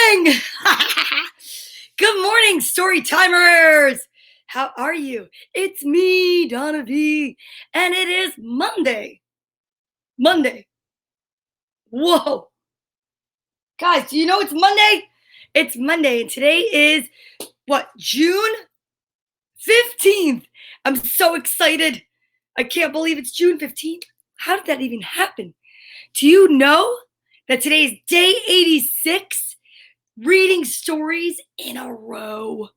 morning! Good morning, story timers! How are you? It's me, Donna Vee, and it is Monday. Monday. Whoa. Guys, do you know it's Monday? It's Monday, and today is what, June 15th. I'm so excited. I can't believe it's June 15th. How did that even happen? Do you know that today is day 86? Reading stories in a row.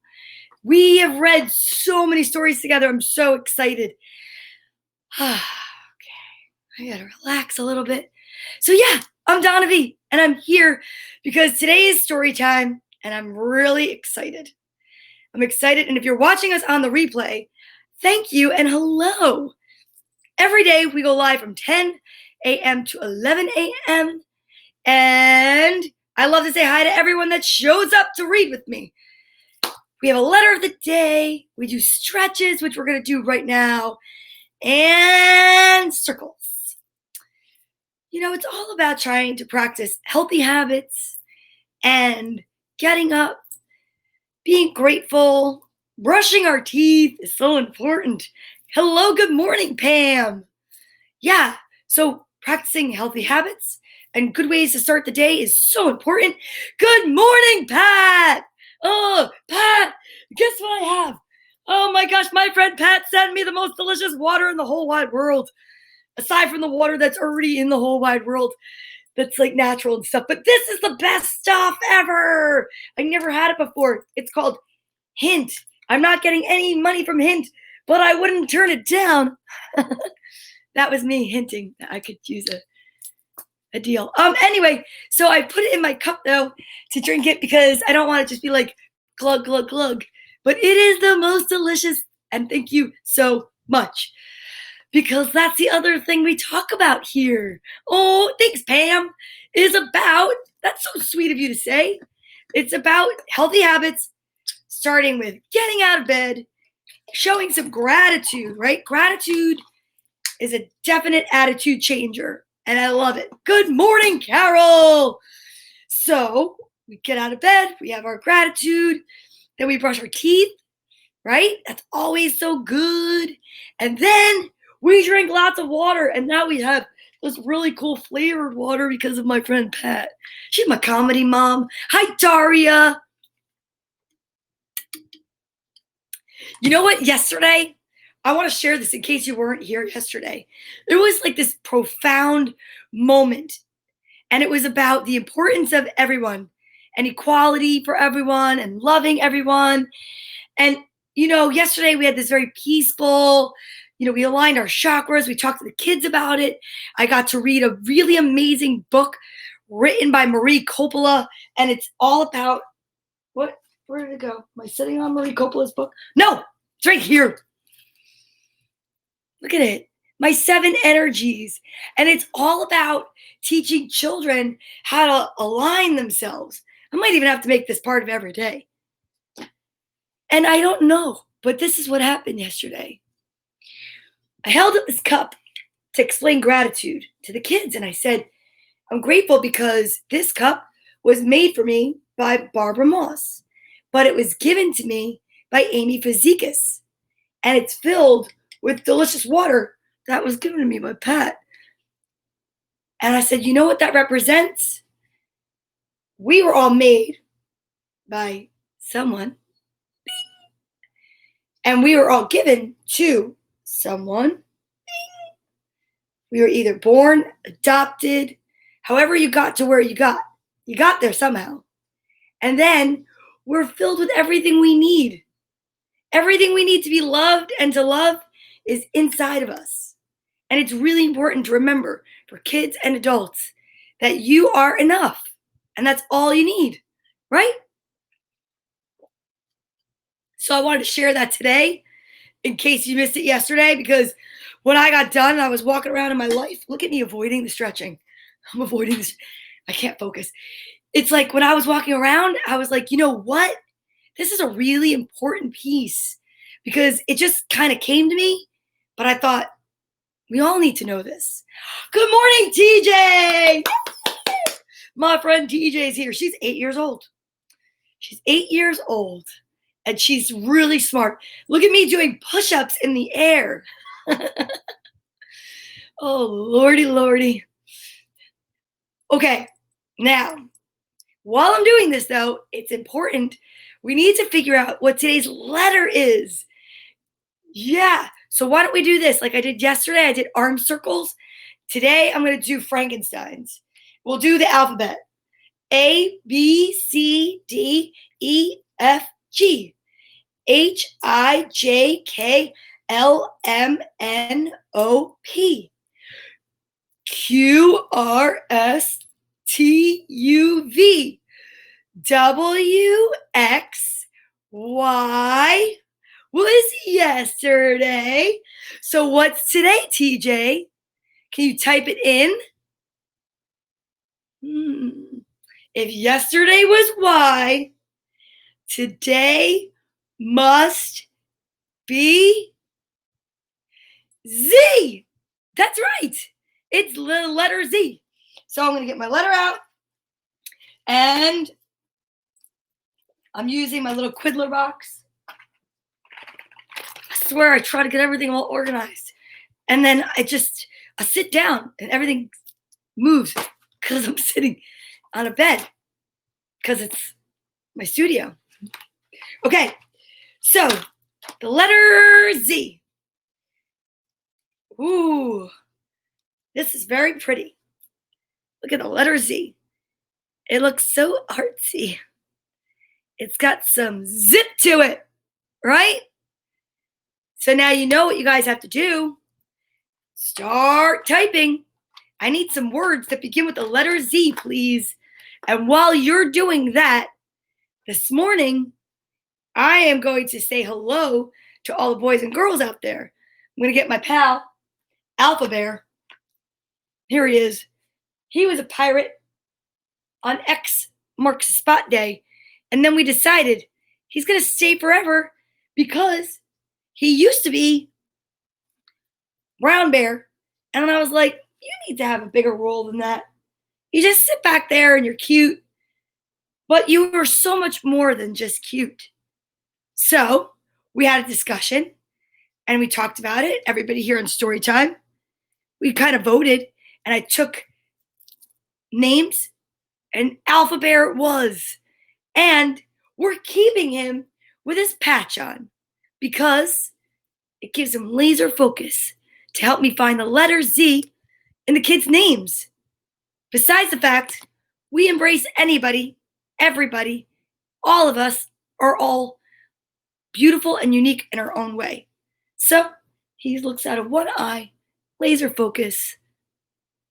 We have read so many stories together. I'm so excited. Okay, I gotta relax a little bit. So yeah, I'm Donna Vee, and I'm here because today is story time, and I'm really excited. I'm excited, and if you're watching us on the replay, thank you and hello. Every day we go live from 10 a.m. to 11 a.m. And I love to say hi to everyone that shows up to read with me. We have a letter of the day. We do stretches, which we're going to do right now, and circles. You know, it's all about trying to practice healthy habits and getting up, being grateful. Brushing our teeth is so important. Hello, good morning, Pam. Yeah, so practicing healthy habits and good ways to start the day is so important. Good morning, Pat. Oh, Pat, guess what I have? Oh my gosh, my friend Pat sent me the most delicious water in the whole wide world. Aside from the water that's already in the whole wide world, that's like natural and stuff. But this is the best stuff ever. I never had it before. It's called Hint. I'm not getting any money from Hint, but I wouldn't turn it down. That was me hinting that I could use a deal. Anyway, so I put it in my cup though to drink it because I don't want it to just be like glug, glug, glug. But it is the most delicious, and thank you so much. Because that's the other thing we talk about here. Oh, thanks, Pam. Is about, that's so sweet of you to say. It's about healthy habits, starting with getting out of bed, showing some gratitude, right? Gratitude is a definite attitude changer, and I love it. Good morning, Carol. So we get out of bed, we have our gratitude, then we brush our teeth, right? That's always so good. And then we drink lots of water, and now we have this really cool flavored water because of my friend Pat. She's my comedy mom. Hi, Daria. You know what? Yesterday, I want to share this in case you weren't here yesterday. There was like this profound moment, and it was about the importance of everyone and equality for everyone and loving everyone. And, you know, yesterday we had this very peaceful, we aligned our chakras. We talked to the kids about it. I got to read a really amazing book written by Marie Coppola, and it's all about what? Where did it go? Am I sitting on Marie Coppola's book? No, it's right here. Look at it. My 7 energies. And it's all about teaching children how to align themselves. I might even have to make this part of every day. And I don't know, but this is what happened yesterday. I held up this cup to explain gratitude to the kids. And I said, I'm grateful because this cup was made for me by Barbara Moss, but it was given to me by Amy Fazekas. And it's filled with delicious water that was given to me by Pat. And I said, you know what that represents? We were all made by someone. And we were all given to someone. We were either born, adopted, however you got to where you got there somehow. And then we're filled with everything we need. Everything we need to be loved and to love is inside of us. And it's really important to remember for kids and adults that you are enough. And that's all you need, right? So I wanted to share that today in case you missed it yesterday, because when I got done, I was walking around in my life. Look at me avoiding the stretching. I'm avoiding this. I can't focus. It's like when I was walking around, I was like, you know what? This is a really important piece because it just kind of came to me. But I thought, we all need to know this. Good morning, TJ. My friend TJ is here. She's 8 years old. She's 8 years old, and she's really smart. Look at me doing push-ups in the air. Oh, lordy, lordy. Okay, now, while I'm doing this, though, it's important. We need to figure out what today's letter is. Yeah, so why don't we do this? Like I did yesterday, I did arm circles. Today, I'm going to do Frankenstein's. We'll do the alphabet. A, B, C, D, E, F, G, H, I, J, K, L, M, N, O, P, Q, R, S, T, U, V, W, X, Y was yesterday. So what's today, TJ? Can you type it in? If yesterday was Y, today must be Z. That's right. It's the letter Z. So I'm going to get my letter out, and I'm using my little Quiddler box. I swear I try to get everything all organized. And then I sit down and everything moves because I'm sitting on a bed because it's my studio. Okay, so the letter Z. Ooh, this is very pretty. Look at the letter Z. It looks so artsy. It's got some zip to it, right? So now you know what you guys have to do. Start typing. I need some words that begin with the letter Z, please. And while you're doing that, this morning, I am going to say hello to all the boys and girls out there. I'm going to get my pal, Alpha Bear. Here he is. He was a pirate on X marks the spot day. And then we decided he's going to stay forever because he used to be Brown Bear. And I was like, you need to have a bigger role than that. You just sit back there and you're cute. But you are so much more than just cute. So we had a discussion and we talked about it. Everybody here in story time. We kind of voted and I took names and Alpha Bear it was. And we're keeping him with his patch on because it gives him laser focus to help me find the letter Z in the kids' names. Besides the fact, we embrace anybody, everybody, all of us are all beautiful and unique in our own way. So he looks out of one eye, laser focus.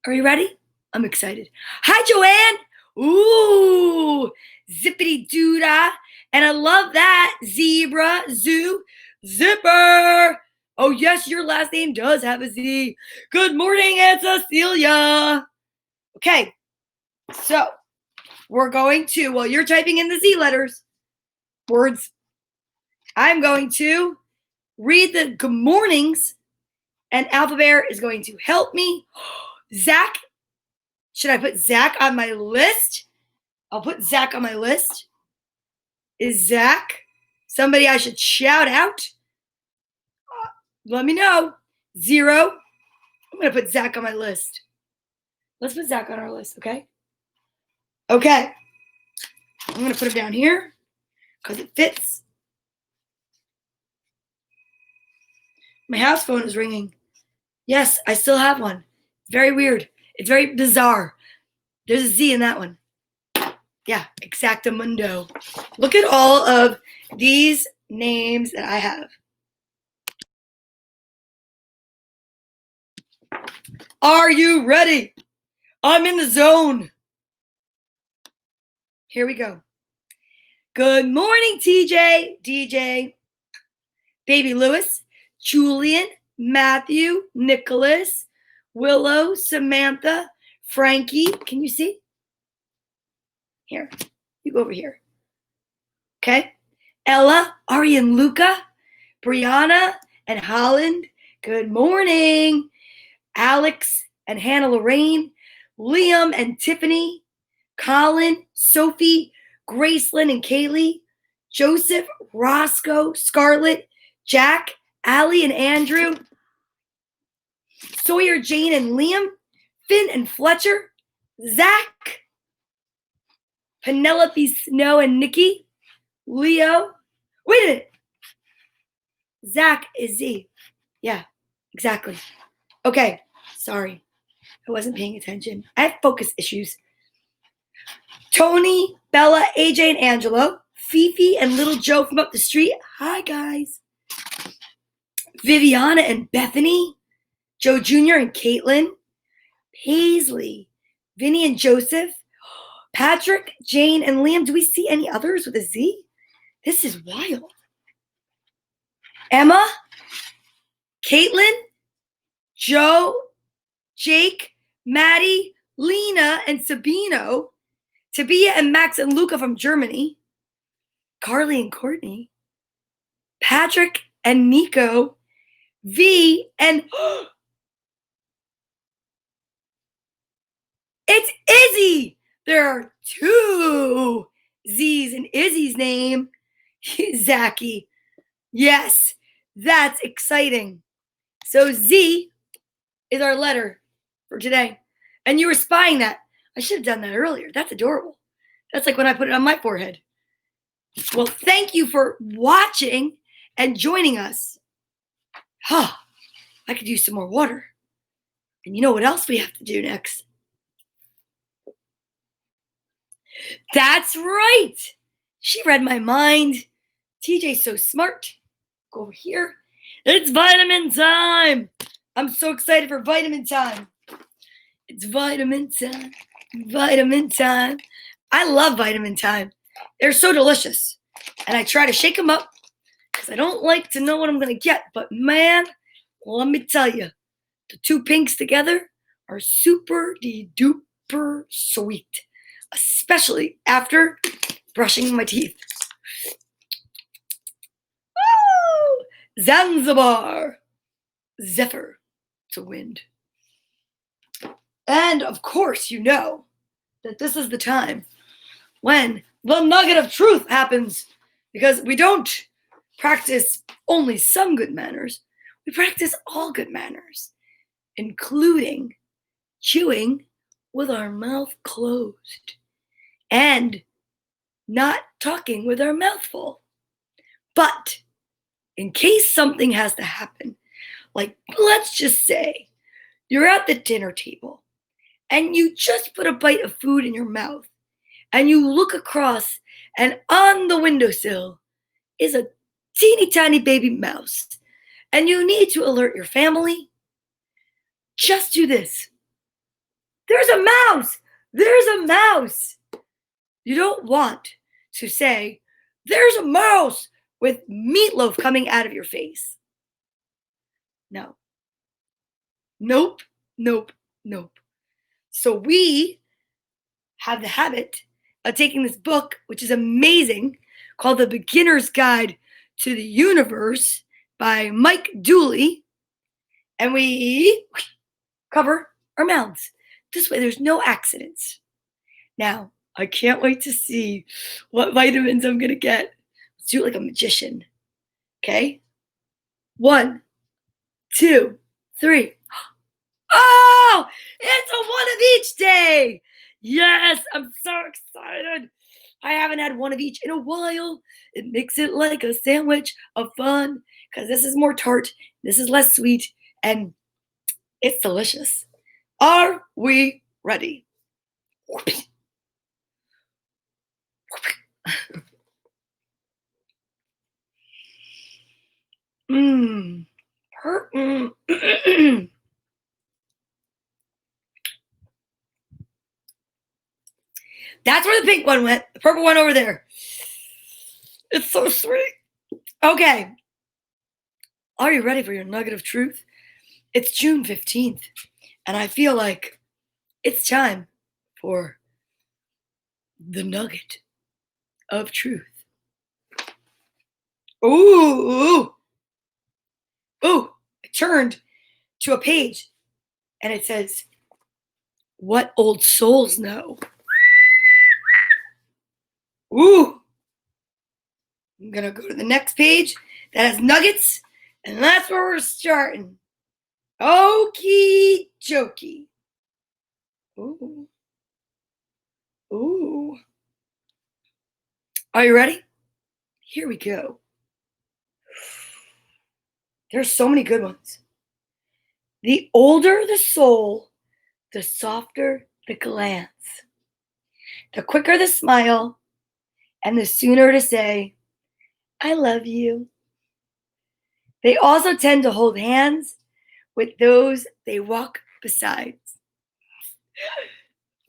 Are you ready? I'm excited. Hi, Joanne. Ooh, zippity doo-dah. And I love that. Zebra, zoo, zipper. Oh, yes, your last name does have a Z. Good morning, Aunt Cecilia. Okay, so we're going to, while you're typing in the Z letters, words, I'm going to read the good mornings, and Alpha Bear is going to help me. Zach, should I put Zach on my list? I'll put Zach on my list. Is Zach somebody I should shout out? Let me know. 0. I'm going to put Zach on my list. Let's put Zach on our list, okay? Okay. I'm going to put him down here because it fits. My house phone is ringing. Yes, I still have one. Very weird. It's very bizarre. There's a Z in that one. Yeah, exactamundo. Look at all of these names that I have. Are you ready? I'm in the zone. Here we go. Good morning, TJ, DJ, Baby Lewis, Julian, Matthew, Nicholas, Willow, Samantha, Frankie. Can you see? Here, you go over here. Okay. Ella, Ari, and Luca, Brianna, and Holland. Good morning. Alex and Hannah Lorraine, Liam and Tiffany, Colin, Sophie, Gracelyn and Kaylee, Joseph, Roscoe, Scarlett, Jack, Allie and Andrew, Sawyer, Jane and Liam, Finn and Fletcher, Zach, Penelope, Snow and Nikki, Leo. Wait a minute. Zach is Z. Yeah, exactly. Okay, sorry. I wasn't paying attention. I have focus issues. Tony, Bella, AJ, and Angelo, Fifi, and little Joe from up the street. Hi, guys. Viviana and Bethany, Joe Jr. and Caitlin, Paisley, Vinny and Joseph, Patrick, Jane, and Liam. Do we see any others with a Z? This is wild. Emma, Caitlin, Joe, Jake, Maddie, Lena, and Sabino, Tabia and Max and Luca from Germany, Carly and Courtney, Patrick and Nico, V, and it's Izzy. There are 2 Z's in Izzy's name. Zachy. Yes, that's exciting. So Z is our letter for today. And you were spying that. I should have done that earlier. That's adorable. That's like when I put it on my forehead. Well, thank you for watching and joining us. I could use some more water. And you know what else we have to do next? That's right. She read my mind. TJ's so smart. Go over here. It's vitamin time. I'm so excited for vitamin time. It's vitamin time. Vitamin time. I love vitamin time. They're so delicious. And I try to shake them up because I don't like to know what I'm going to get. But man, let me tell you, the 2 pinks together are super duper sweet. Especially after brushing my teeth. Woo! Zanzibar. Zephyr. It's a wind. And of course, you know that this is the time when the nugget of truth happens, because we don't practice only some good manners. We practice all good manners, including chewing with our mouth closed and not talking with our mouth full. But in case something has to happen, like let's just say you're at the dinner table and you just put a bite of food in your mouth and you look across and on the windowsill is a teeny tiny baby mouse and you need to alert your family, just do this. There's a mouse! There's a mouse! You don't want to say, there's a mouse with meatloaf coming out of your face. No. Nope, nope, nope. So we have the habit of taking this book, which is amazing, called The Beginner's Guide to the Universe by Mike Dooley, and we cover our mouths. This way there's no accidents. Now, I can't wait to see what vitamins I'm going to get. Let's do it like a magician. Okay? 1, 2, 3. Oh, it's a one of each day. Yes, I'm so excited. I haven't had one of each in a while. It makes it like a sandwich of fun because this is more tart, this is less sweet, and it's delicious. Are we ready? Mmm. That's where the pink one went. The purple one over there. It's so sweet. Okay. Are you ready for your nugget of truth? It's June 15th, and I feel like it's time for the nugget of truth. Ooh. Ooh. I turned to a page, and it says, what old souls know. Ooh, I'm going to go to the next page that has nuggets, and that's where we're starting. Okie dokie. Ooh. Ooh. Are you ready? Here we go. There's so many good ones. The older the soul, the softer the glance. The quicker the smile, and the sooner to say, I love you. They also tend to hold hands with those they walk beside.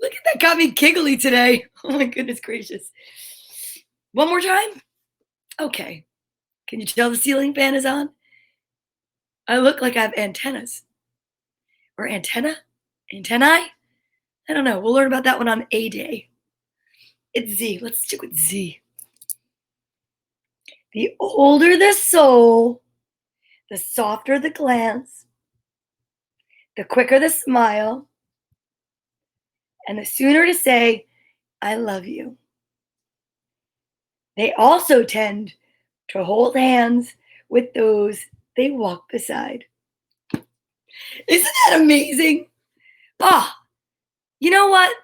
Look at that, got me giggly today. Oh my goodness gracious. One more time? Okay. Can you tell the ceiling fan is on? I look like I have antennas. Or antenna? Antennae? I don't know. We'll learn about that one on A Day. It's Z. Let's stick with Z. The older the soul, the softer the glance, the quicker the smile, and the sooner to say, I love you. They also tend to hold hands with those they walk beside. Isn't that amazing? Ah, you know what?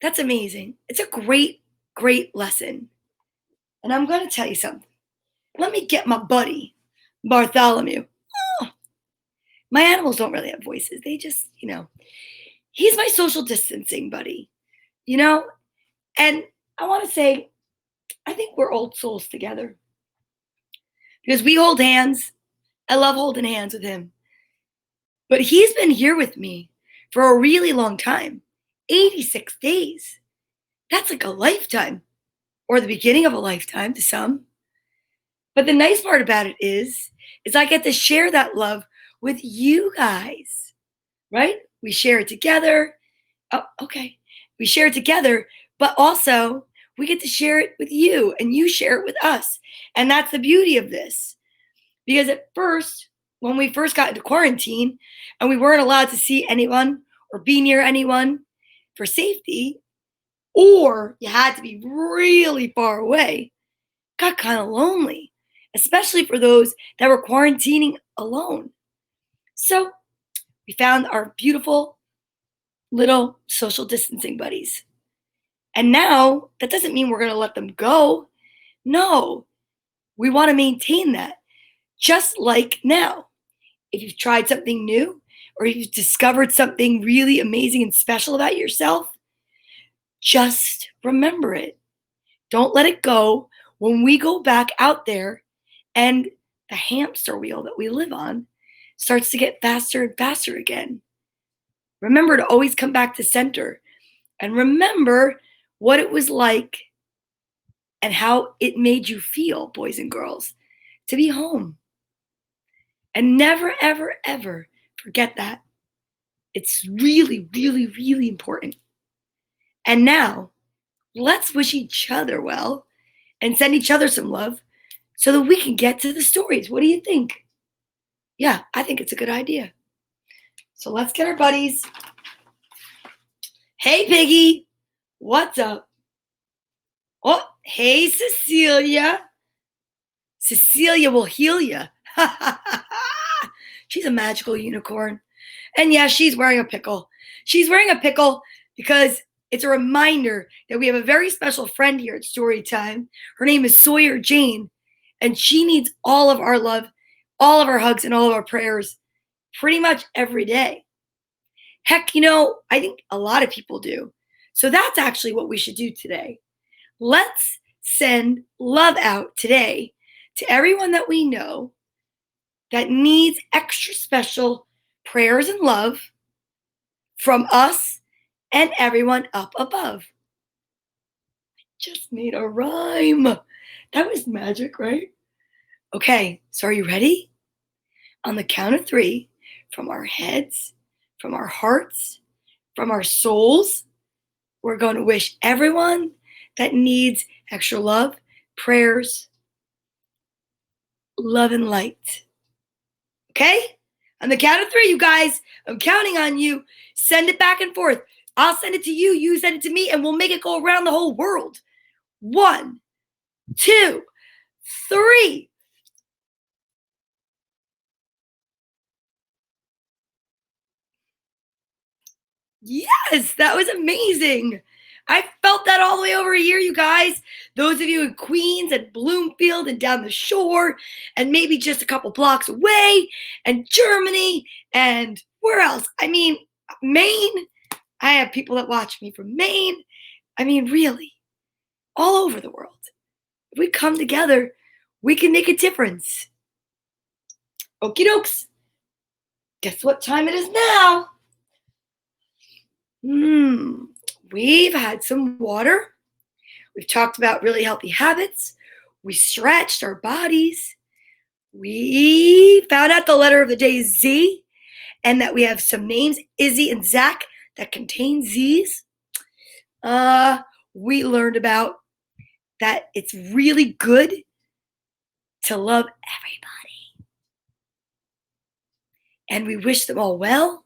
That's amazing. It's a great, great lesson. And I'm going to tell you something. Let me get my buddy, Bartholomew. Oh, my animals don't really have voices. They just, he's my social distancing buddy, And I want to say, I think we're old souls together because we hold hands. I love holding hands with him. But he's been here with me for a really long time, 86 days. That's like a lifetime, or the beginning of a lifetime to some. But the nice part about it is I get to share that love with you guys, right? We share it together. Oh, okay. We share it together, but also we get to share it with you and you share it with us. And that's the beauty of this. Because at first, when we first got into quarantine and we weren't allowed to see anyone or be near anyone for safety, or you had to be really far away, got kind of lonely, especially for those that were quarantining alone. So we found our beautiful little social distancing buddies. And now that doesn't mean we're going to let them go. No, we want to maintain that. Just like now, if you've tried something new or you've discovered something really amazing and special about yourself, just remember it. Don't let it go when we go back out there and the hamster wheel that we live on starts to get faster and faster again. Remember to always come back to center and remember what it was like and how it made you feel, boys and girls, to be home. And never, ever, ever forget that. It's really, really, really important. And now, let's wish each other well and send each other some love so that we can get to the stories. What do you think? Yeah, I think it's a good idea. So let's get our buddies. Hey, Piggy. What's up? Oh, hey, Cecilia. Cecilia will heal you. She's a magical unicorn. And yeah, she's wearing a pickle. She's wearing a pickle because it's a reminder that we have a very special friend here at Storytime. Her name is Sawyer Jane, and she needs all of our love, all of our hugs, and all of our prayers pretty much every day. Heck, I think a lot of people do. So that's actually what we should do today. Let's send love out today to everyone that we know that needs extra special prayers and love from us and everyone up above. I just made a rhyme. That was magic, right? Okay, so are you ready? On the count of 3, from our heads, from our hearts, from our souls, we're going to wish everyone that needs extra love, prayers, love, and light. Okay? On the count of 3, you guys, I'm counting on you. Send it back and forth. I'll send it to you, you send it to me, and we'll make it go around the whole world. One, two, three. Yes, that was amazing. I felt that all the way over here, you guys. Those of you in Queens and Bloomfield and down the shore, and maybe just a couple blocks away, and Germany, and where else? I mean, Maine. I have people that watch me from Maine. I mean, really, all over the world. If we come together, we can make a difference. Okie dokes. Guess what time it is now? Hmm. We've had some water. We've talked about really healthy habits. We stretched our bodies. We found out the letter of the day is Z, and that we have some names, Izzy and Zach, that contain Z's. We learned about that it's really good to love everybody. And we wish them all well.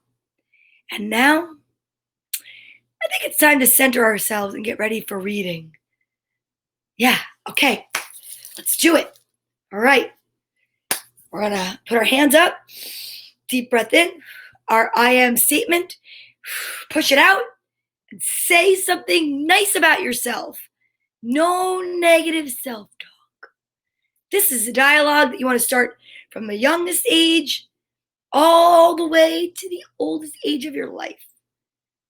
And now, I think it's time to center ourselves and get ready for reading. Yeah, okay, let's do it. All right, we're gonna put our hands up, deep breath in, our I am statement, push it out, and say something nice about yourself. No negative self talk. This is a dialogue that you want to start from the youngest age all the way to the oldest age of your life.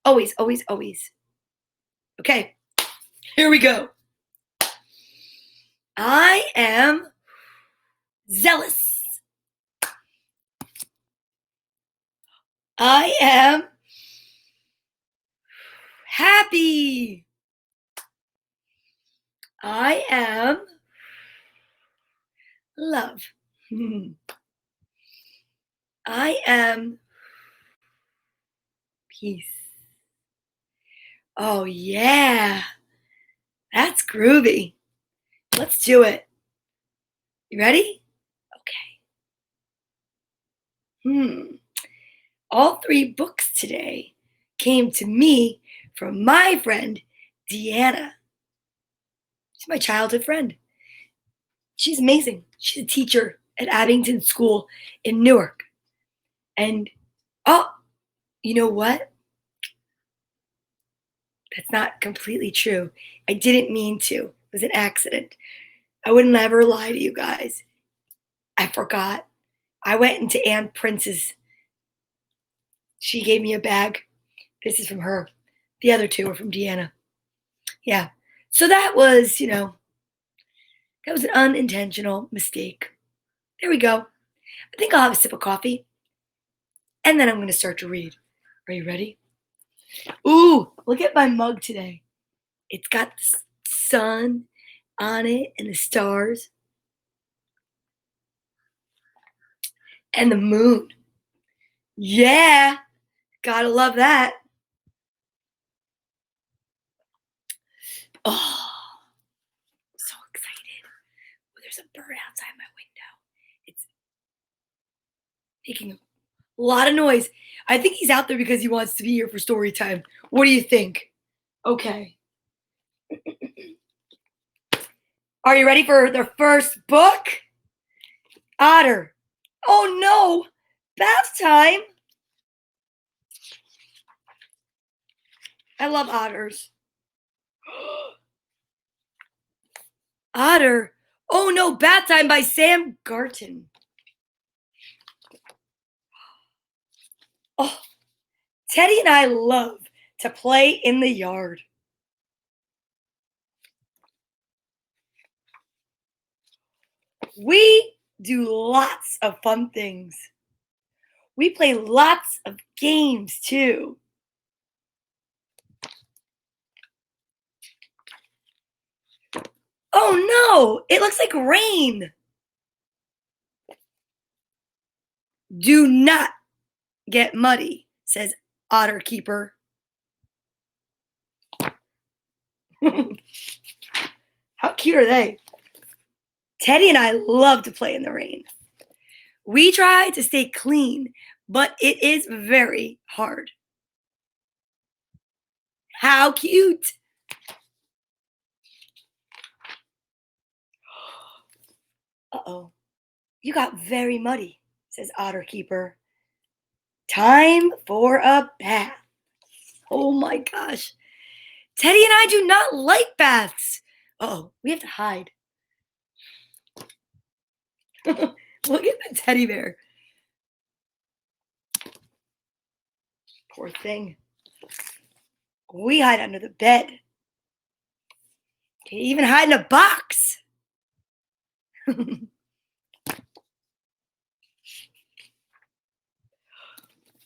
Always, always, always. Okay, here we go. I am zealous. I am happy. I am love. I am peace. Oh, yeah. That's groovy. Let's do it. You ready? Okay. All three books today came to me from my friend, Deanna. She's my childhood friend. She's amazing. She's a teacher at Abington School in Newark. And, oh, you know what? That's not completely true. I didn't mean to. It was an accident. I would never lie to you guys. I forgot. I went into Ann Prince's. She gave me a bag. This is from her. The other two are from Deanna. Yeah. So that was, that was an unintentional mistake. There we go. I think I'll have a sip of coffee. And then I'm going to start to read. Are you ready? Ooh, look at my mug today. It's got the sun on it and the stars and the moon. Yeah, gotta love that. Oh, so excited. There's a bird outside my window. It's making a lot of noise. I think he's out there because he wants to be here for story time. What do you think? Okay. Are you ready for the first book? Otter. Oh no, bath time. I love otters. Otter. Oh no, bath time by Sam Garton. Oh, Teddy and I love to play in the yard. We do lots of fun things. We play lots of games too. Oh no, it looks like rain. Do not get muddy, says Otter Keeper. How cute are they? Teddy and I love to play in the rain. We try to stay clean, but it is very hard. How cute! Uh-oh. You got very muddy, says Otter Keeper. Time for a bath. Oh my gosh. Teddy and I do not like baths. Uh-oh, we have to hide. Look at the teddy bear. Poor thing. We hide under the bed. Can even hide in a box.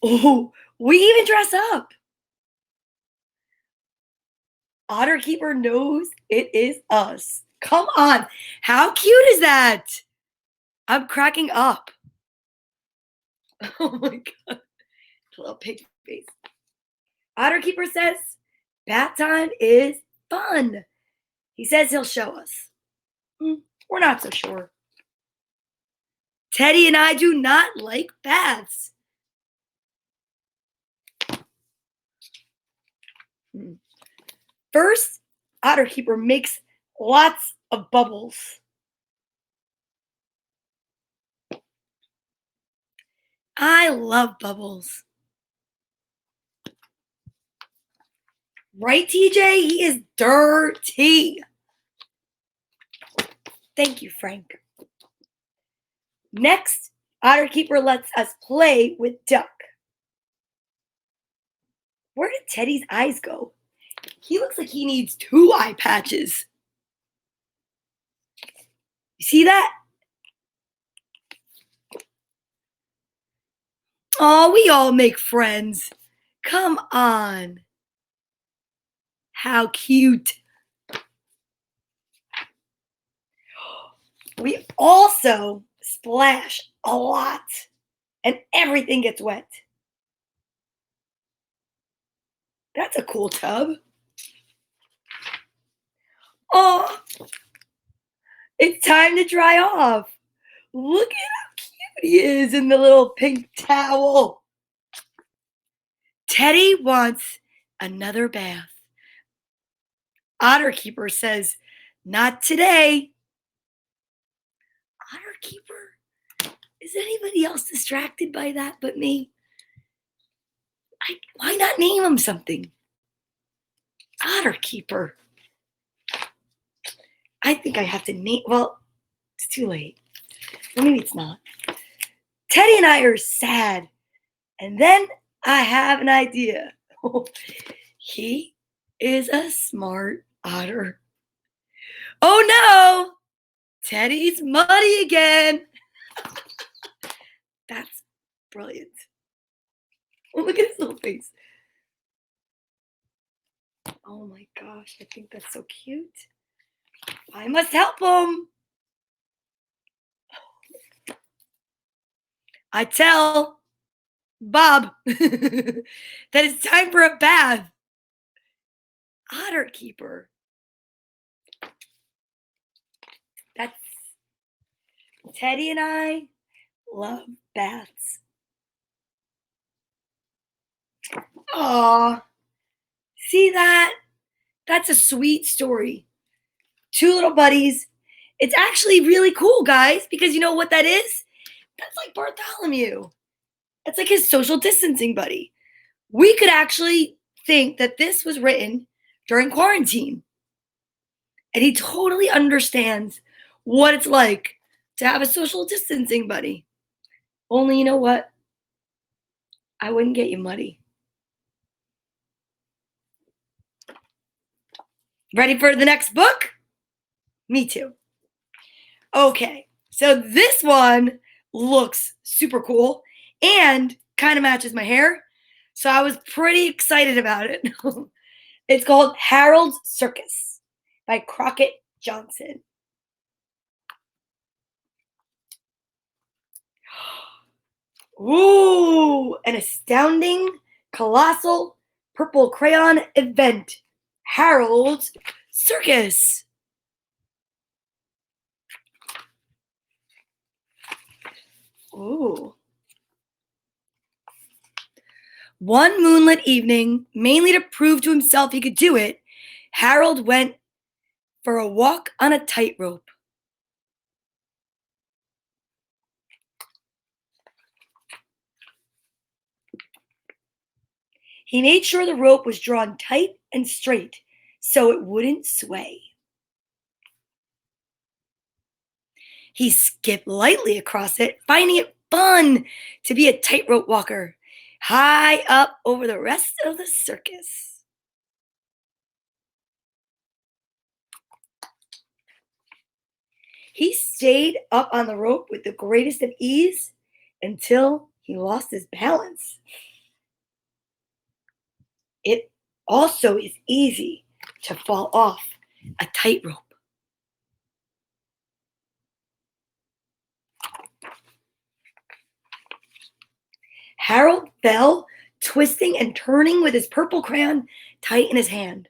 Oh, we even dress up. Otter Keeper knows it is us. Come on. How cute is that? I'm cracking up. Oh my God. Little pig face. Otter Keeper says bath time is fun. He says he'll show us. We're not so sure. Teddy and I do not like baths. First, Otter Keeper makes lots of bubbles. I love bubbles. Right, TJ? He is dirty. Thank you, Frank. Next, Otter Keeper lets us play with Duck. Where did Teddy's eyes go? He looks like he needs 2 eye patches. You see that? Oh, we all make friends. Come on. How cute. We also splash a lot and everything gets wet. That's a cool tub. Oh, it's time to dry off. Look at how cute he is in the little pink towel. Teddy wants another bath. Otter Keeper says, not today. Otter Keeper? Is anybody else distracted by that but me? Why not name him something? Otter Keeper. I think I have to name, well, it's too late. Well, maybe it's not. Teddy and I are sad. And then I have an idea. He is a smart otter. Oh no! Teddy's muddy again. That's brilliant. Oh, look at his little face. Oh my gosh, I think that's so cute. I must help him. I tell Bob that it's time for a bath. Otter Keeper. That's Teddy and I love baths. Aw, see that? That's a sweet story. 2 little buddies. It's actually really cool, guys, because you know what that is? That's like Bartholomew. That's like his social distancing buddy. We could actually think that this was written during quarantine. And he totally understands what it's like to have a social distancing buddy. Only you know what? I wouldn't get you muddy. Ready for the next book? Me too. Okay, so this one looks super cool and kind of matches my hair. So I was pretty excited about it. It's called Harold's Circus by Crockett Johnson. Ooh, an astounding, colossal purple crayon event. Harold's Circus. Ooh. One moonlit evening, mainly to prove to himself he could do it, Harold went for a walk on a tightrope. He made sure the rope was drawn tight and straight so it wouldn't sway. He skipped lightly across it, finding it fun to be a tightrope walker, high up over the rest of the circus. He stayed up on the rope with the greatest of ease until he lost his balance. It also is easy to fall off a tightrope. Harold fell, twisting and turning with his purple crayon tight in his hand.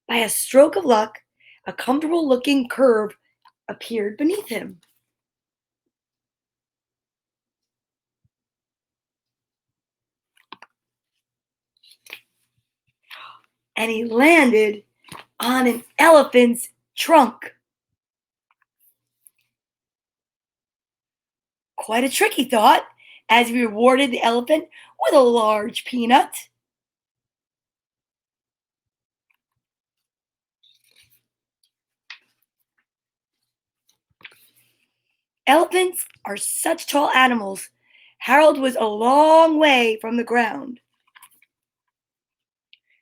By a stroke of luck, a comfortable looking curve appeared beneath him. And he landed on an elephant's trunk. Quite a trick, he thought, as he rewarded the elephant with a large peanut. Elephants are such tall animals. Harold was a long way from the ground.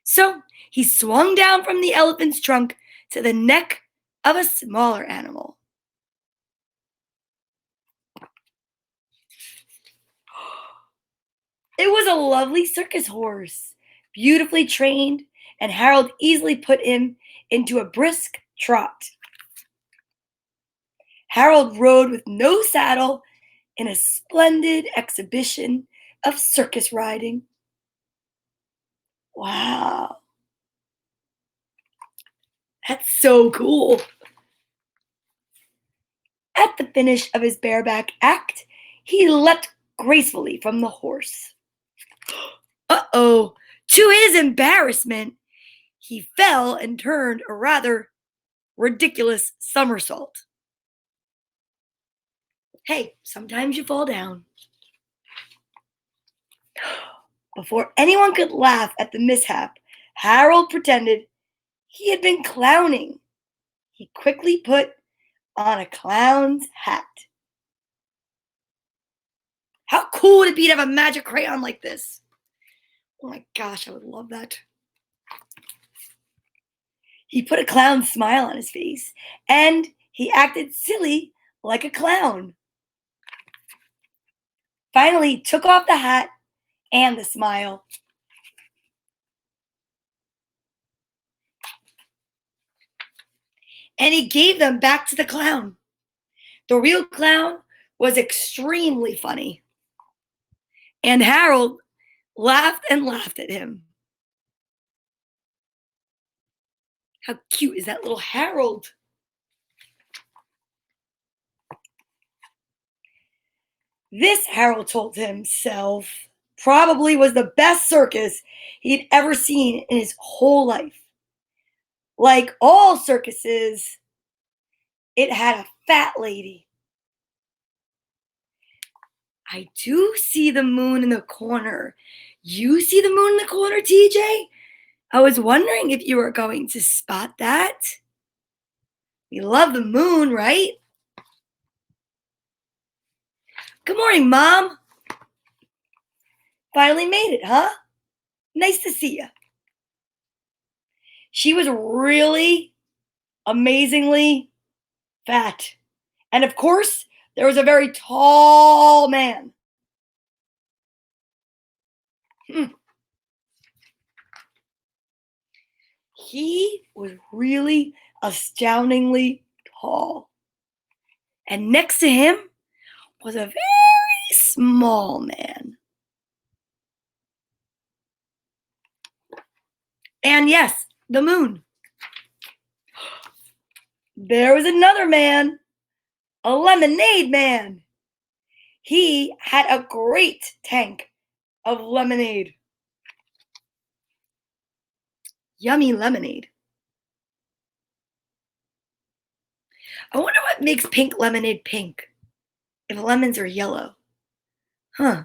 So he swung down from the elephant's trunk to the neck of a smaller animal. It was a lovely circus horse, beautifully trained, and Harold easily put him into a brisk trot. Harold rode with no saddle in a splendid exhibition of circus riding. Wow, that's so cool. At the finish of his bareback act, he leapt gracefully from the horse. Uh-oh, to his embarrassment, he fell and turned a rather ridiculous somersault. Hey, sometimes you fall down. Before anyone could laugh at the mishap, Harold pretended he had been clowning. He quickly put on a clown's hat. How cool would it be to have a magic crayon like this? Oh my gosh, I would love that. He put a clown smile on his face, and he acted silly like a clown. Finally, he took off the hat and the smile. And he gave them back to the clown. The real clown was extremely funny. And Harold laughed and laughed at him. How cute is that little Harold? This, Harold told himself, probably was the best circus he'd ever seen in his whole life. Like all circuses, it had a fat lady. I do see the moon in the corner. You see the moon in the corner, TJ? I was wondering if you were going to spot that. We love the moon, right? Good morning, Mom. Finally made it, huh? Nice to see you. She was really amazingly fat. And of course, there was a very tall man. He was really astoundingly tall. And next to him was a very small man. And yes, the moon. There was another man, a lemonade man. He had a great tank of lemonade. Yummy lemonade. I wonder what makes pink lemonade pink if lemons are yellow. Huh.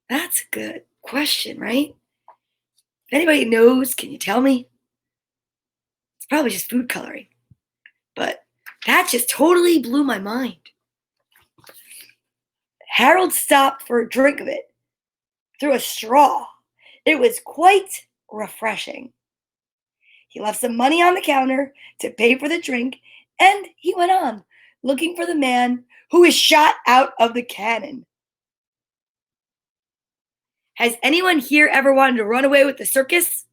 That's a good question, right? If anybody knows, can you tell me? It's probably just food coloring. But that just totally blew my mind. Harold stopped for a drink of it through a straw. It was quite refreshing. He left some money on the counter to pay for the drink, and he went on looking for the man who was shot out of the cannon. Has anyone here ever wanted to run away with the circus?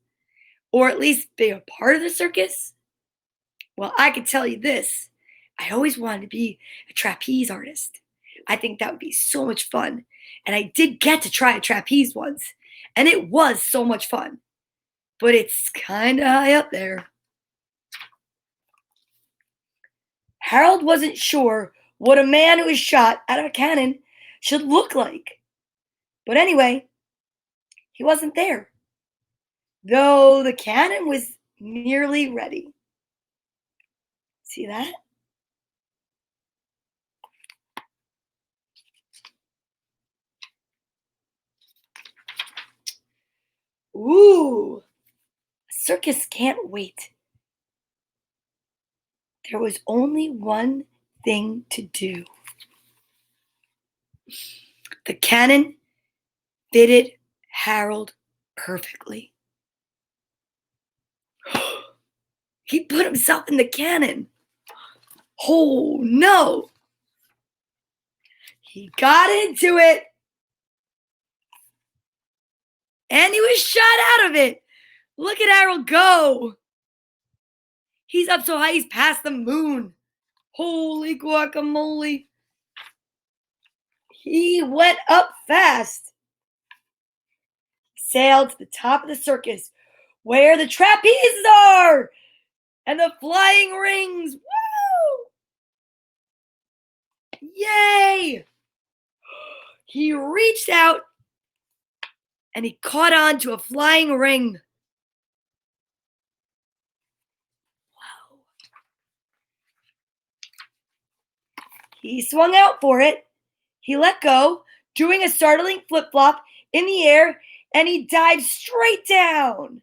Or at least be a part of the circus? Well, I can tell you this. I always wanted to be a trapeze artist. I think that would be so much fun. And I did get to try a trapeze once, and it was so much fun. But it's kind of high up there. Harold wasn't sure what a man who was shot out of a cannon should look like. But anyway, he wasn't there, though the cannon was nearly ready. See that? Ooh, a circus can't wait. There was only one thing to do. The cannon fitted Harold perfectly. He put himself in the cannon. Oh no! He got into it. And he was shot out of it. Look at Harold go. He's up so high he's past the moon. Holy guacamole. He went up fast. Sailed to the top of the circus where the trapezes are and the flying rings. Woo! Yay! He reached out and he caught on to a flying ring. Wow. He swung out for it. He let go, doing a startling flip-flop in the air, and he dived straight down.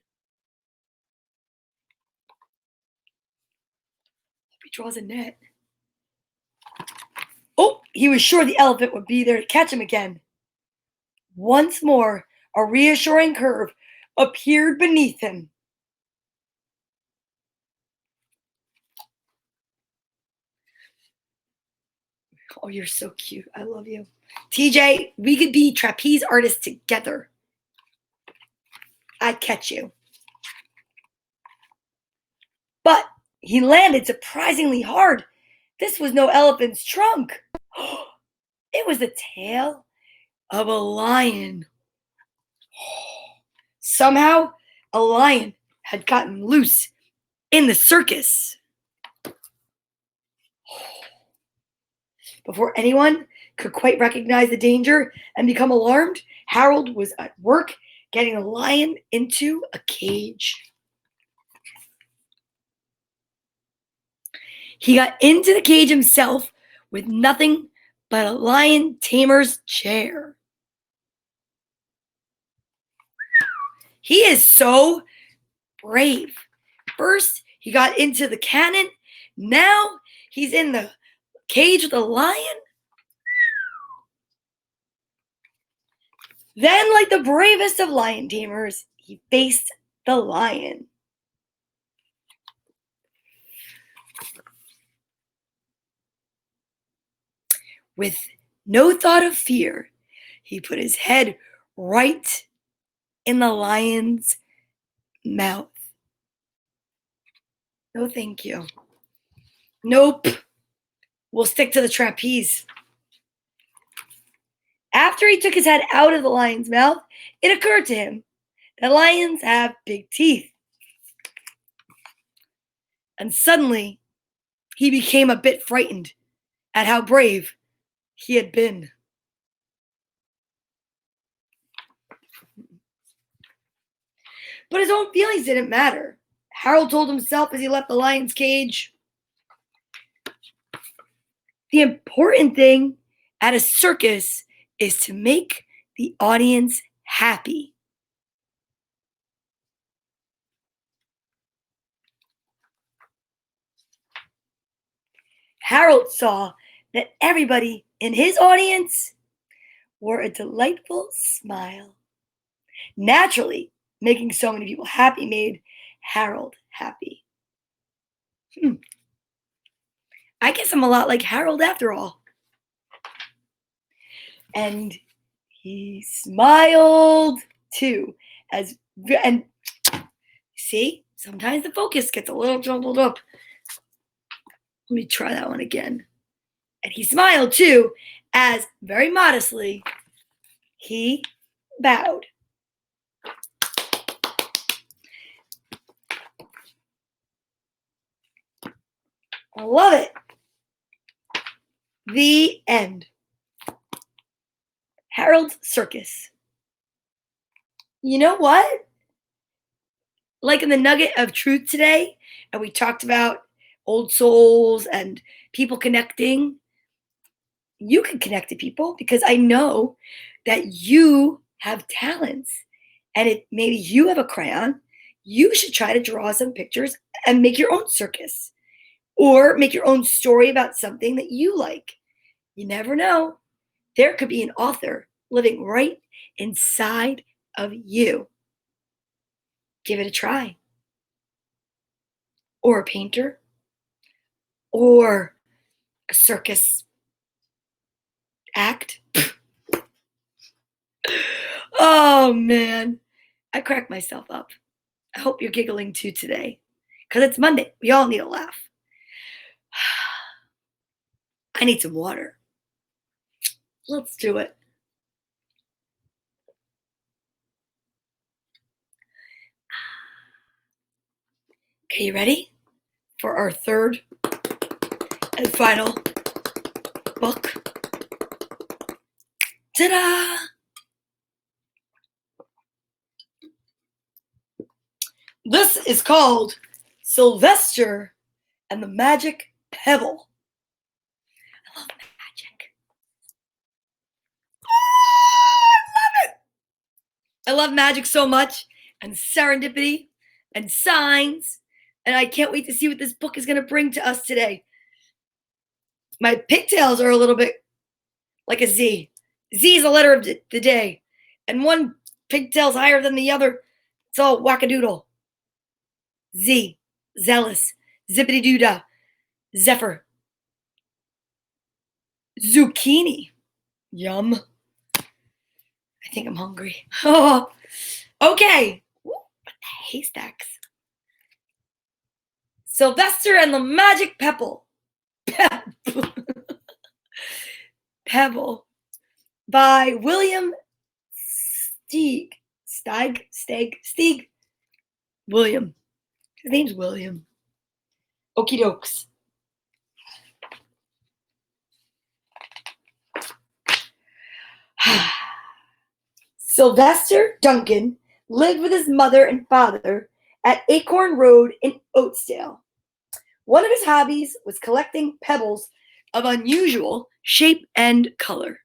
He draws a net. Oh, he was sure the elephant would be there to catch him again. Once more, a reassuring curve appeared beneath him. Oh, you're so cute. I love you. TJ, we could be trapeze artists together. I'd catch you. But he landed surprisingly hard. This was no elephant's trunk. It was the tail of a lion. Somehow, a lion had gotten loose in the circus. Before anyone could quite recognize the danger and become alarmed, Harold was at work getting the lion into a cage. He got into the cage himself with nothing but a lion tamer's chair. He is so brave. First, he got into the cannon. Now, he's in the cage with a lion. Then, like the bravest of lion tamers, he faced the lion. With no thought of fear, he put his head right in the lion's mouth. No, thank you. Nope. We'll stick to the trapeze. After he took his head out of the lion's mouth, it occurred to him that lions have big teeth. And suddenly, he became a bit frightened at how brave he had been. But his own feelings didn't matter. Harold told himself as he left the lion's cage, the important thing at a circus is to make the audience happy. Harold saw that everybody in his audience wore a delightful smile. Naturally, making so many people happy made Harold happy. Hmm. I guess I'm a lot like Harold after all. And he smiled too, and see, sometimes the focus gets a little jumbled up. Let me try that one again. And he smiled too, as very modestly he bowed. I love it. The end. Harold's Circus. You know what? Like in the nugget of truth today, and we talked about old souls and people connecting. You can connect to people because I know that you have talents. And if maybe you have a crayon, you should try to draw some pictures and make your own circus or make your own story about something that you like. You never know. There could be an author living right inside of you. Give it a try. Or a painter, or a circus act. Oh man, I cracked myself up. I hope you're giggling too today because it's Monday. We all need a laugh. I need some water. Let's do it. Okay, you ready for our third and final book? Ta-da! This is called Sylvester and the Magic Pebble. I love magic. I love magic so much, and serendipity, and signs, and I can't wait to see what this book is going to bring to us today. My pigtails are a little bit like a Z. Z is a letter of the day, and one pigtail's higher than the other. It's all wackadoodle. Z, zealous, zippity doo dah, zephyr, zucchini. Yum. I think I'm hungry. Oh, okay. Ooh, haystacks. Sylvester and the Magic Pebble. Pebble by William Steig. William. His name's William. Okie dokes. Sylvester Duncan lived with his mother and father at Acorn Road in Oatsdale. One of his hobbies was collecting pebbles of unusual shape and color.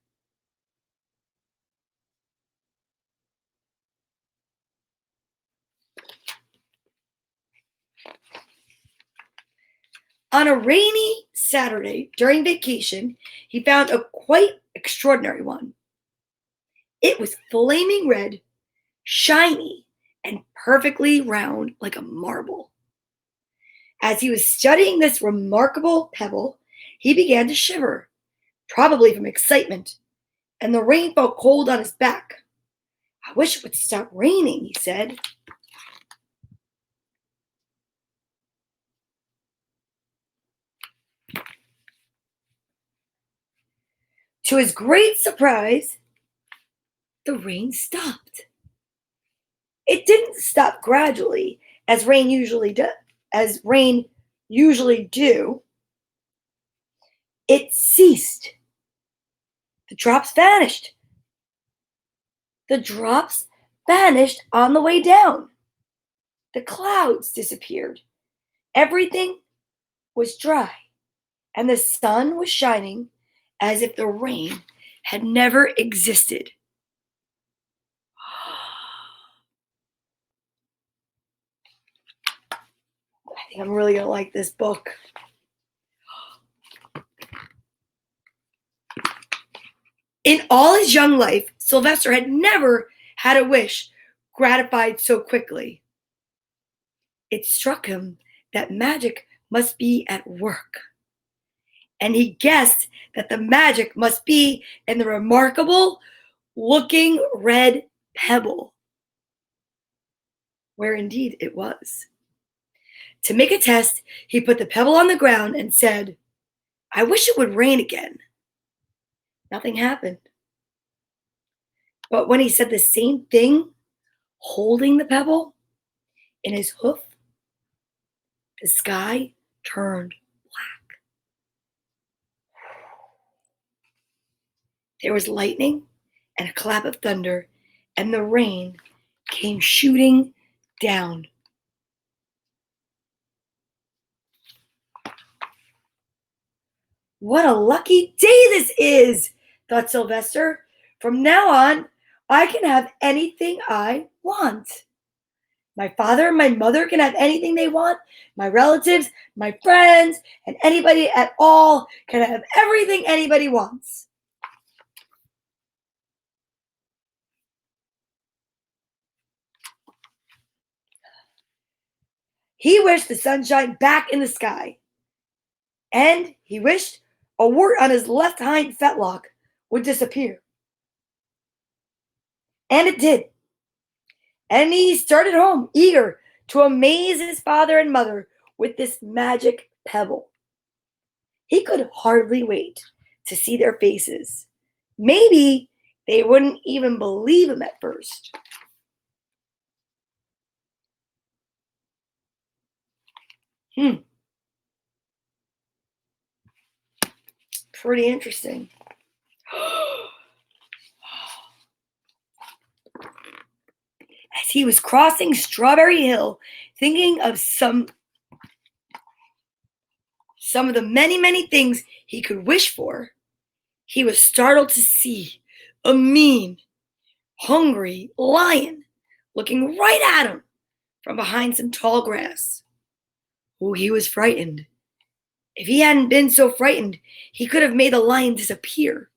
On a rainy Saturday during vacation, he found a quite extraordinary one. It was flaming red, shiny, and perfectly round like a marble. As he was studying this remarkable pebble, he began to shiver, probably from excitement, and the rain felt cold on his back. I wish it would stop raining, he said. To his great surprise, the rain stopped. It didn't stop gradually, as rain usually do. It ceased. The drops vanished. The drops vanished on the way down. The clouds disappeared. Everything was dry, and the sun was shining as if the rain had never existed. I think I'm really going to like this book. In all his young life, Sylvester had never had a wish gratified so quickly. It struck him that magic must be at work, and he guessed that the magic must be in the remarkable looking red pebble, where indeed it was. To make a test, he put the pebble on the ground and said, "I wish it would rain again." Nothing happened. But when he said the same thing, holding the pebble in his hoof, the sky turned black. There was lightning and a clap of thunder, and the rain came shooting down. What a lucky day this is, thought Sylvester. From now on, I can have anything I want. My father and my mother can have anything they want. My relatives, my friends, and anybody at all can have everything anybody wants. He wished the sunshine back in the sky, and he wished a wart on his left hind fetlock would disappear. And it did. And he started home, eager to amaze his father and mother with this magic pebble. He could hardly wait to see their faces. Maybe they wouldn't even believe him at first. Pretty interesting. As he was crossing Strawberry Hill, thinking of some of the many, many things he could wish for, he was startled to see a mean, hungry lion looking right at him from behind some tall grass. Oh, he was frightened. If he hadn't been so frightened, he could have made the lion disappear.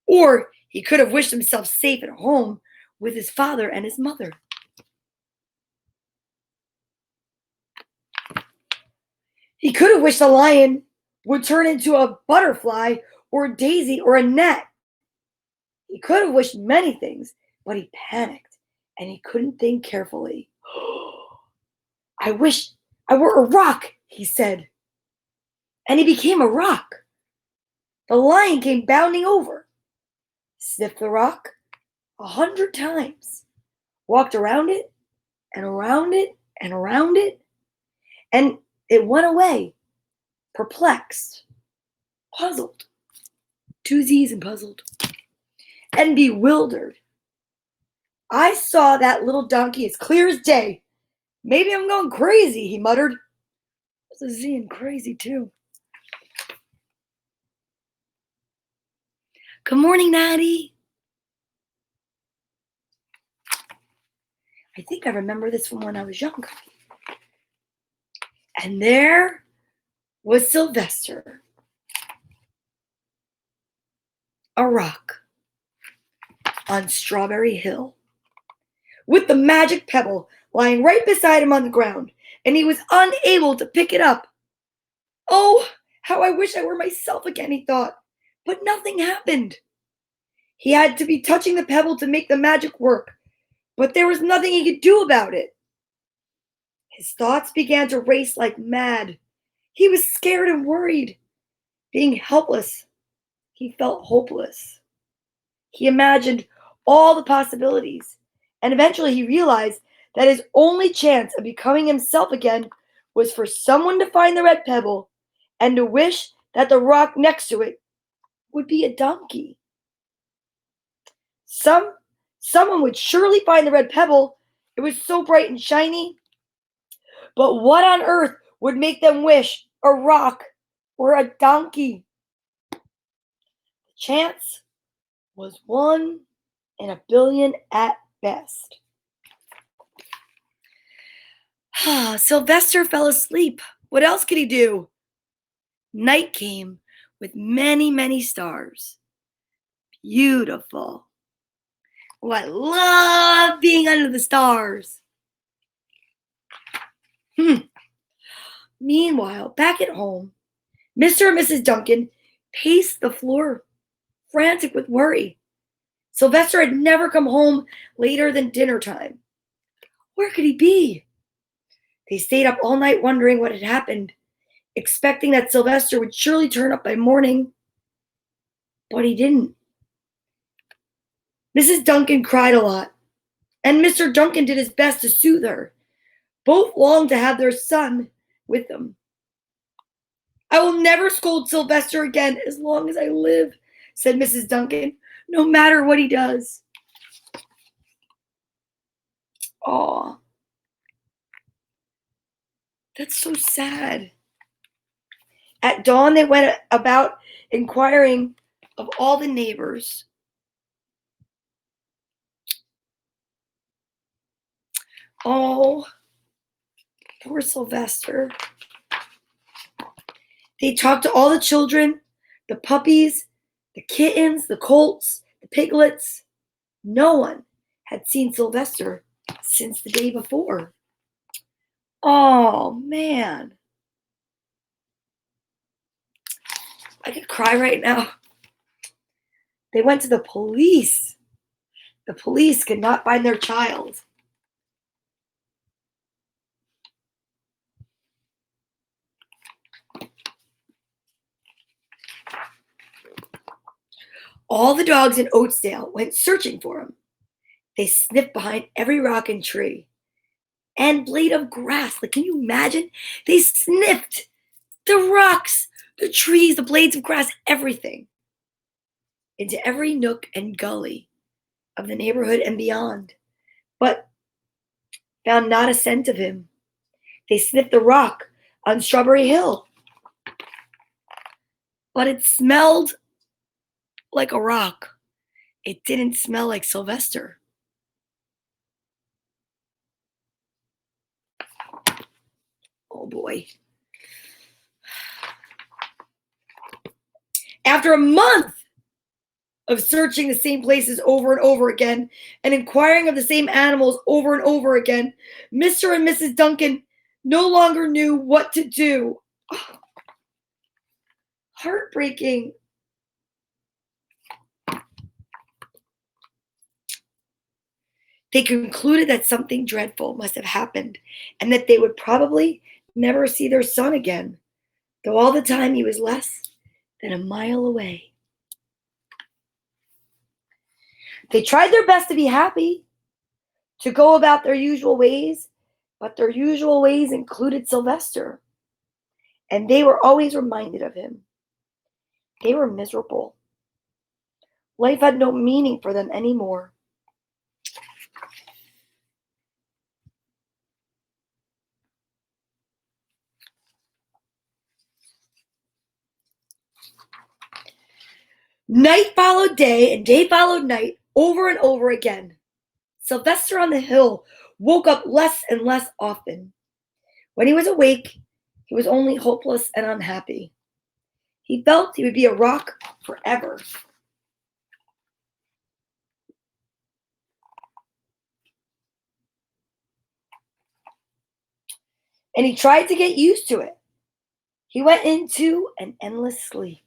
Or he could have wished himself safe at home with his father and his mother. He could have wished the lion would turn into a butterfly or a daisy or a gnat. He could have wished many things, but he panicked and he couldn't think carefully. I wish I were a rock, he said. And he became a rock. The lion came bounding over, sniffed the rock 100 times, walked around it and around it and around it, and it went away, perplexed, puzzled, two Z's and puzzled, and bewildered. I saw that little donkey as clear as day. Maybe I'm going crazy, he muttered. There's a Z in crazy, too. Good morning, Natty. I think I remember this from when I was younger. And there was Sylvester, a rock on Strawberry Hill, with the magic pebble lying right beside him on the ground, and he was unable to pick it up. Oh, how I wish I were myself again, he thought, but nothing happened. He had to be touching the pebble to make the magic work, but there was nothing he could do about it. His thoughts began to race like mad. He was scared and worried. Being helpless, he felt hopeless. He imagined all the possibilities, and eventually he realized that his only chance of becoming himself again was for someone to find the red pebble and to wish that the rock next to it would be a donkey. Someone would surely find the red pebble. It was so bright and shiny. But what on earth would make them wish a rock or a donkey? The chance was 1 in a billion at best. Sylvester fell asleep. What else could he do? Night came with many, many stars. Beautiful. Oh, I love being under the stars. Meanwhile, back at home, Mr. and Mrs. Duncan paced the floor, frantic with worry. Sylvester had never come home later than dinner time. Where could he be? They stayed up all night wondering what had happened, expecting that Sylvester would surely turn up by morning. But he didn't. Mrs. Duncan cried a lot, and Mr. Duncan did his best to soothe her. Both longed to have their son with them. I will never scold Sylvester again as long as I live, said Mrs. Duncan, no matter what he does. Aw, that's so sad. At dawn, they went about inquiring of all the neighbors. Oh, poor Sylvester. They talked to all the children, the puppies, the kittens, the colts, the piglets. No one had seen Sylvester since the day before. Oh, man. I could cry right now. They went to the police. The police could not find their child. All the dogs in Oatsdale went searching for him. They sniffed behind every rock and tree and blade of grass. Like, can you imagine? They sniffed the rocks, the trees, the blades of grass, everything, into every nook and gully of the neighborhood and beyond, but found not a scent of him. They sniffed the rock on Strawberry Hill, but it smelled like a rock. It didn't smell like Sylvester. Oh boy. After a month of searching the same places over and over again and inquiring of the same animals over and over again, Mr. and Mrs. Duncan no longer knew what to do. Oh, heartbreaking. They concluded that something dreadful must have happened and that they would probably never see their son again, though all the time he was less than a mile away. They tried their best to be happy, to go about their usual ways, but their usual ways included Sylvester, and they were always reminded of him. They were miserable. Life had no meaning for them anymore. Night followed day, and day followed night, over and over again. Sylvester on the hill woke up less and less often. When he was awake, he was only hopeless and unhappy. He felt he would be a rock forever. And he tried to get used to it. He went into an endless sleep.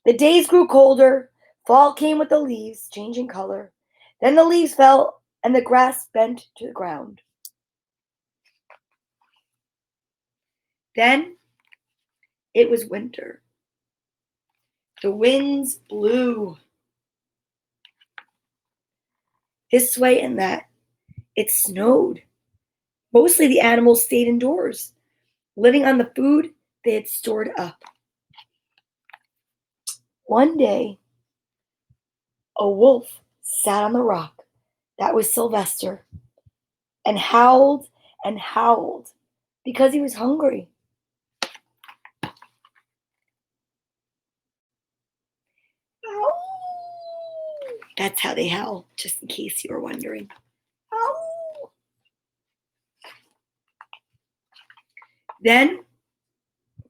The days grew colder. Fall came with the leaves changing color. Then the leaves fell and the grass bent to the ground. Then it was winter. The winds blew this way and that. It snowed. Mostly the animals stayed indoors, living on the food they had stored up. One day, a wolf sat on the rock that was Sylvester and howled because he was hungry. Ow. That's how they howl, just in case you were wondering. Ow. Then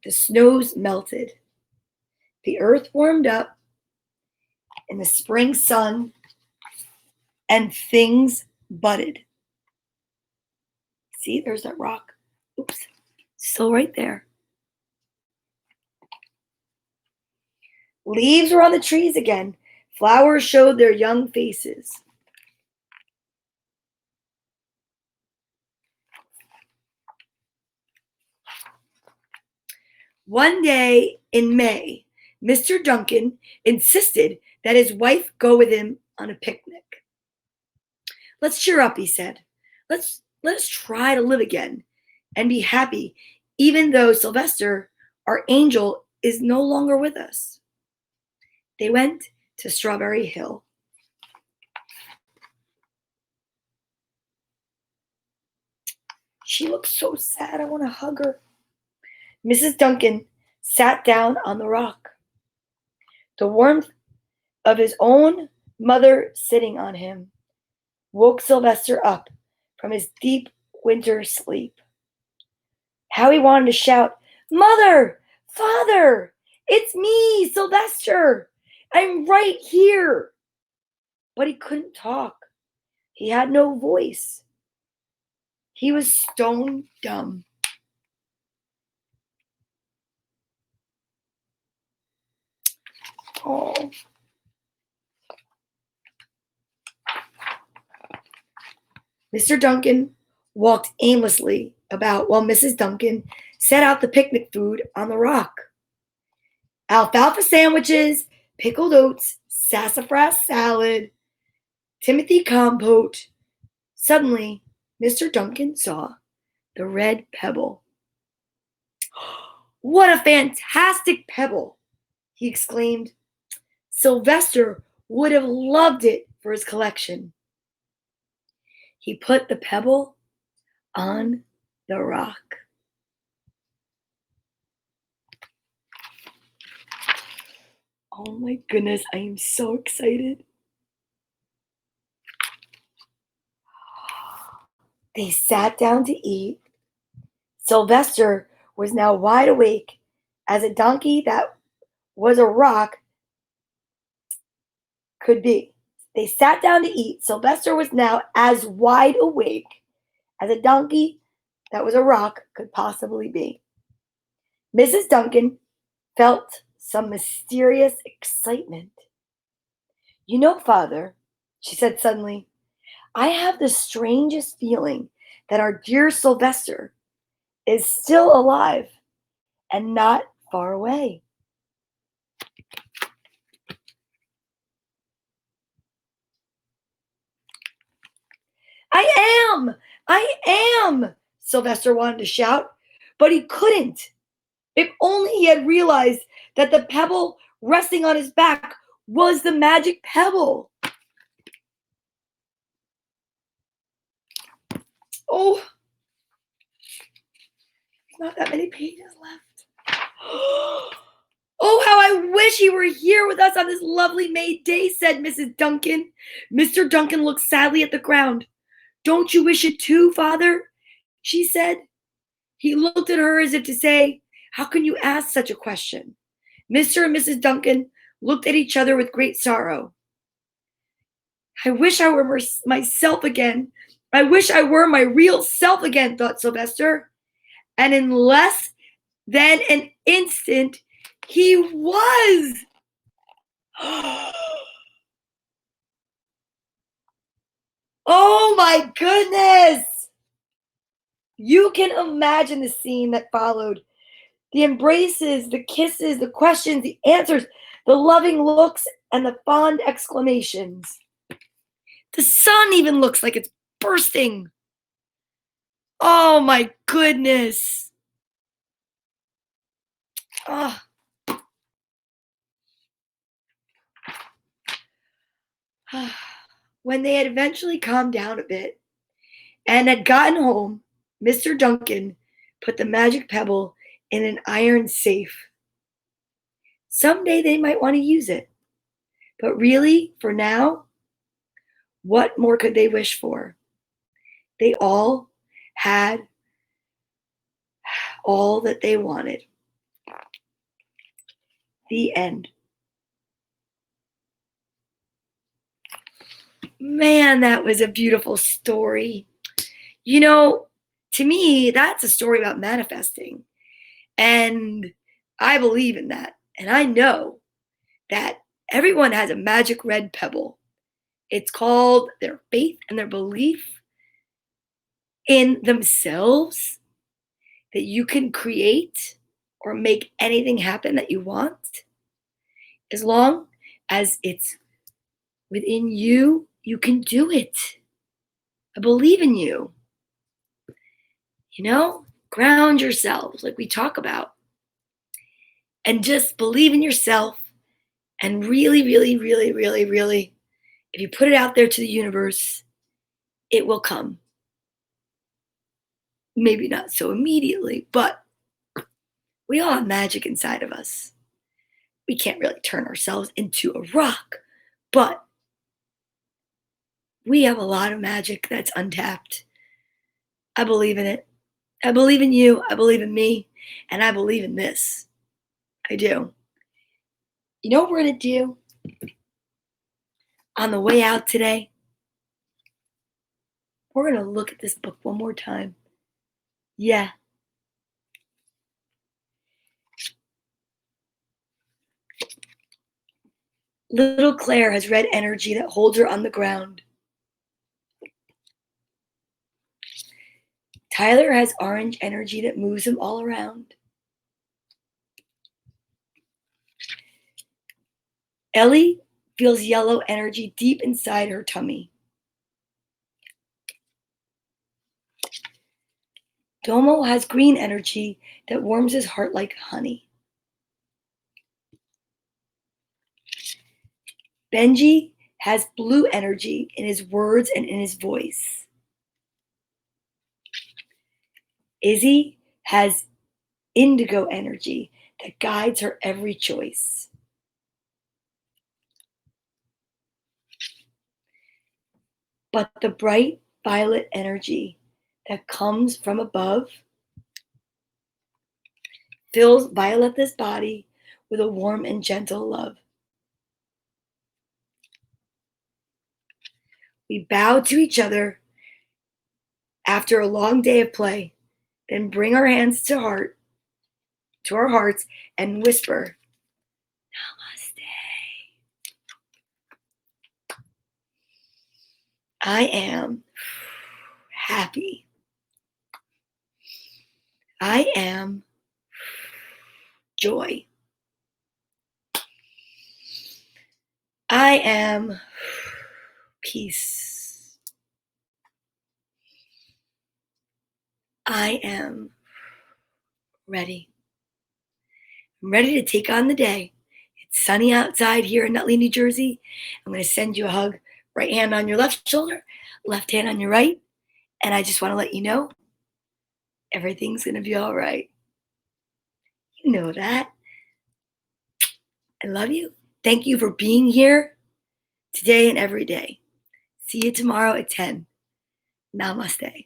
the snows melted. The earth warmed up, in the spring sun, and things budded. See, there's that rock. Oops, still right there. Leaves were on the trees again. Flowers showed their young faces. One day in May, Mr. Duncan insisted that his wife go with him on a picnic. Let's cheer up, he said. Let us try to live again and be happy, even though Sylvester, our angel, is no longer with us. They went to Strawberry Hill. She looks so sad. I want to hug her. Mrs. Duncan sat down on the rock. The warmth of his own mother sitting on him woke Sylvester up from his deep winter sleep. How he wanted to shout, "Mother! Father! It's me, Sylvester! I'm right here!" But he couldn't talk. He had no voice. He was stone dumb. Oh. Mr. Duncan walked aimlessly about while Mrs. Duncan set out the picnic food on the rock. Alfalfa sandwiches, pickled oats, sassafras salad, Timothy compote. Suddenly, Mr. Duncan saw the red pebble. "What a fantastic pebble!" he exclaimed. Sylvester would have loved it for his collection. He put the pebble on the rock. Oh my goodness, I am so excited. They sat down to eat. Sylvester was now wide awake as a donkey that was a rock could be. They sat down to eat. Sylvester was now as wide awake as a donkey that was a rock could possibly be. Mrs. Duncan felt some mysterious excitement. "You know, Father," she said suddenly, "I have the strangest feeling that our dear Sylvester is still alive and not far away." "I am! I am!" Sylvester wanted to shout, but he couldn't. If only he had realized that the pebble resting on his back was the magic pebble. Oh, there's not that many pages left. "Oh, how I wish he were here with us on this lovely May day," said Mrs. Duncan. Mr. Duncan looked sadly at the ground. "Don't you wish it too, Father?" she said. He looked at her as if to say, "How can you ask such a question?" Mr. and Mrs. Duncan looked at each other with great sorrow. "I wish I were myself again. I wish I were my real self again," thought Sylvester. And in less than an instant, he was. Oh my goodness! You can imagine the scene that followed. The embraces, the kisses, the questions, the answers, the loving looks, and the fond exclamations. The sun even looks like it's bursting. Oh my goodness. Oh. When they had eventually calmed down a bit and had gotten home, Mr. Duncan put the magic pebble in an iron safe. Someday they might want to use it. But really, for now, what more could they wish for? They all had all that they wanted. The end. Man, that was a beautiful story. You know, to me, that's a story about manifesting. And I believe in that. And I know that everyone has a magic red pebble. It's called their faith and their belief in themselves that you can create or make anything happen that you want as long as it's within you, you can do it. I believe in you. Ground yourselves like we talk about and just believe in yourself and really, really, really, really, really, if you put it out there to the universe, it will come. Maybe not so immediately, but we all have magic inside of us. We can't really turn ourselves into a rock, but we have a lot of magic that's untapped. I believe in it. I believe in you. I believe in me. And I believe in this. I do. You know what we're going to do on the way out today? We're going to look at this book one more time. Yeah. Little Claire has red energy that holds her on the ground. Tyler has orange energy that moves him all around. Ellie feels yellow energy deep inside her tummy. Domo has green energy that warms his heart like honey. Benji has blue energy in his words and in his voice. Izzy has indigo energy that guides her every choice. But the bright violet energy that comes from above fills Violetta's body with a warm and gentle love. We bow to each other after a long day of play, then bring our hands to our hearts, and whisper, Namaste. I am happy. I am joy. I am peace. I am ready. I'm ready to take on the day. It's sunny outside here in Nutley, New Jersey. I'm going to send you a hug. Right hand on your left shoulder, left hand on your right. And I just want to let you know everything's going to be all right. You know that. I love you. Thank you for being here today and every day. See you tomorrow at 10. Namaste.